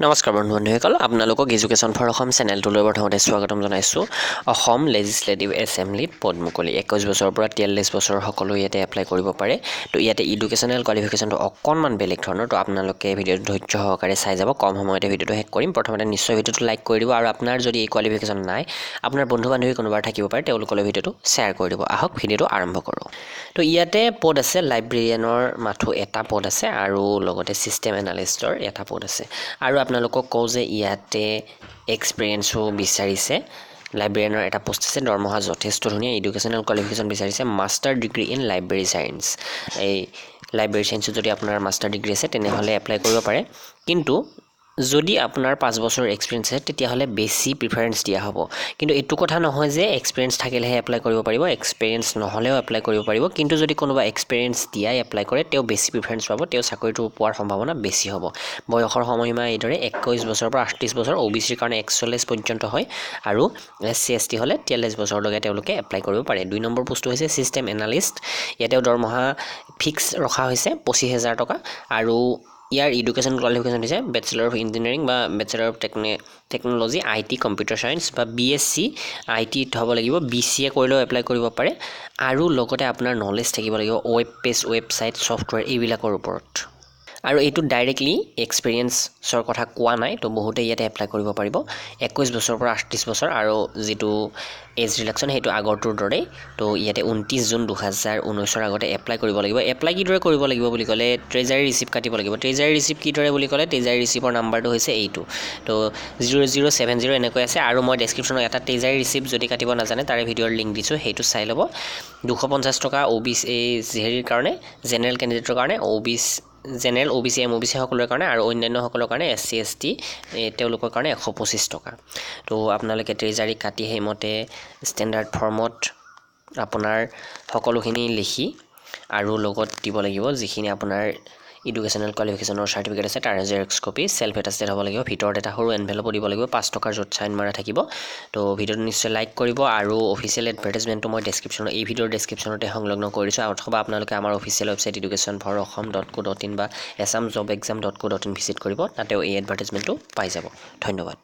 নমস্কাৰ বন্ধুসকল আপোনালোকক এডুকেশ্যন ফৰ অসম চেনেলটোলৈ প্ৰথমতে স্বাগতম জনাইছোঁ অসম লেজিসলেটিভ এছেম্বলিত পদ মুকলি 21 বছৰৰ পৰা 43 বছৰ সকলো ইয়াতে এপ্লাই কৰিব পাৰে তো ইয়াতে এডুকেশ্যনেল কোৱালিফিকেশ্যনটো অকণমান বেলেগ ধৰণৰ তো আপোনালোকে ভিডিঅ'টো ধৈৰ্য সহকাৰে চাই যাব কম সময়তে ভিডিঅ'টো শেষ কৰিম প্ৰথমতে নিশ্চয় ভিডিঅ'টো লাইক কৰি দিব আৰু আপোনাৰ যদি এই কোৱালিফিকেশ্যন নাই আপোনাৰ বন্ধু বান্ধৱী কোনোবা থাকিব পাৰে তেওঁলোকলৈ ভিডিঅ'টো শ্বেয়াৰ কৰি দিব আহক ভিডিঅ'টো আৰম্ভ কৰোঁ তো ইয়াতে পদ আছে লাইব্ৰেৰিয়ানৰ মাথো এটা পদ আছে আৰু লগতে সিস্টেম এনালিষ্টৰ এটা পদ আছে আৰু আপোনালোকক কওঁ যে ইয়াতে এক্সপিৰিয়েন্সও বিচাৰিছে লাইব্ৰেৰিয়ানৰ এটা পোষ্ট আছে দৰমহা যথেষ্ট ধুনীয়া এডুকেশ্যনেল কোৱালিফিকেশ্যন বিচাৰিছে master degree in library science এই লাইব্ৰেৰী সায়েন্সত যদি আপোনাৰ মাষ্টাৰ ডিগ্ৰী আছে তেনেহলে এপ্লাই কৰিব পাৰে কিন্তু যদি আপোনাৰ 5 বছৰ এক্সপিৰিয়েন্স আছে তেতিয়াহলে বেছি প্ৰিফাৰেন্স দিয়া হ'ব কিন্তু এটো কথা নহয় যে এক্সপিৰিয়েন্স থাকিলেহে এপ্লাই কৰিব পাৰিব এক্সপিৰিয়েন্স নহলেও এপ্লাই কৰিব পাৰিব কিন্তু যদি কোনোবা এক্সপিৰিয়েন্স দিয়াই এপ্লাই কৰে তেও বেছি প্ৰিফাৰেন্স পাব তেও চাকৰিটো পোৱাৰ সম্ভাৱনা বেছি হ'ব বয়সৰ সময়সীমা এইদৰে 21 বছৰৰ পৰা 38 বছৰ ওবিসিৰ কাৰণে 41 পৰ্যন্ত হয় আৰু এসসি এসটি হলে 43 বছৰলৈকে তেওঁলোকে এপ্লাই কৰিব পাৰে 2 নম্বৰ পোষ্টটো হৈছে সিস্টেম এনালিষ্ট ইয়াতেও দৰমহা ফিক্স ৰখা হৈছে 25000 টকা আৰু ইয়াৰ এডুকেশ্যন কোৱালিফিকেশ্যন হৈছে বেচেলৰ অফ ইঞ্জিনিয়াৰিং বা bachelor of technology IT computer science বা বিএসসি আইটি হ'ব লাগিব বিসিএ কৰিলেও এপ্লাই কৰিব পাৰে আৰু লগতে আপোনাৰ নলেজ থাকিব লাগিব ওয়েব পেজ ওয়েবসাইট সফটওয়্যাৰ এইবিলাকৰ ওপৰত আৰু এইটো ডাইৰেক্টলি এক্সপিৰিয়েন্সৰ কথা কোৱা নাই তো বহুতে ইয়াতে এপ্লাই কৰিব পাৰিব 21 বছৰৰ পৰা 38 বছৰ আৰু যেটো এজ ৰিলেকশন হেতু আগৰটোৰ দৰে তো ইয়াতে 29 জুন 2019 আগতে এপ্লাই কৰিব লাগিব এপ্লাই কি দৰে কৰিব লাগিব বুলি কলে ট্ৰেজাৰী ৰিসিপ্ট কাটিব লাগিব ট্ৰেজাৰী ৰিসিপ্ট কি দৰে বুলি কলে ট্ৰেজাৰী ৰিসিপ্টৰ নাম্বাৰটো হৈছে এইটো তো 0070 এনেকৈ আছে আৰু মই ডেসক্ৰিপচনত এটা ট্ৰেজাৰী ৰিসিপ্ট যদি কাটিব নাজানে তাৰে ভিডিঅ'ৰ লিংক দিছো হেতু চাই লব 250 টকা ওবিসি হেৰিৰ কাৰণে জেনাৰেল ক্যান্ডিডেটৰ কাৰণে ওবিসি জেনাৰেল ওবিসি এমওবিসি সকলৰ কাৰণে আৰু অন্যান্য সকলৰ কাৰণে এসসি এসটি তেওঁলোকৰ কাৰণে 125 টকা তো আপোনালোকে ট্ৰেজাৰী কাটি হেমতে ষ্টেণ্ডাৰ্ড ফৰ্মত আপোনাৰ সকলোখিনি লিখি আৰু লগত দিব লাগিব যিখিনি আপোনাৰ এডুকেশ্যনেল কোৱালিফিকেশ্যনৰ সাৰ্টিফিকেট আছে তাৰ জেৰক্স কপি সেলফ এটাস্টেড হ'ব লাগিব ভিতৰত এটা সৰু এনভেলপ দিব লাগিব 5 টকাৰ য'ত সাইন মাৰা থাকিব তো ভিডিঅ'টো নিশ্চয় লাইক কৰিব আৰু অফিচিয়েল এডভাৰটাইজমেন্টটো মই ডেসক্ৰিপচনত এই ভিডিঅ'ৰ ডেসক্ৰিপচনতে সংলগ্ন কৰিছো অথবা আপোনালোকে আমাৰ অফিচিয়েল ওয়েবসাইট educationforosam.co.in বা assamjobexam.co.in ভিজিট কৰিব তাতেও এই এডভাৰটাইজমেন্টটো পাই যাব ধন্যবাদ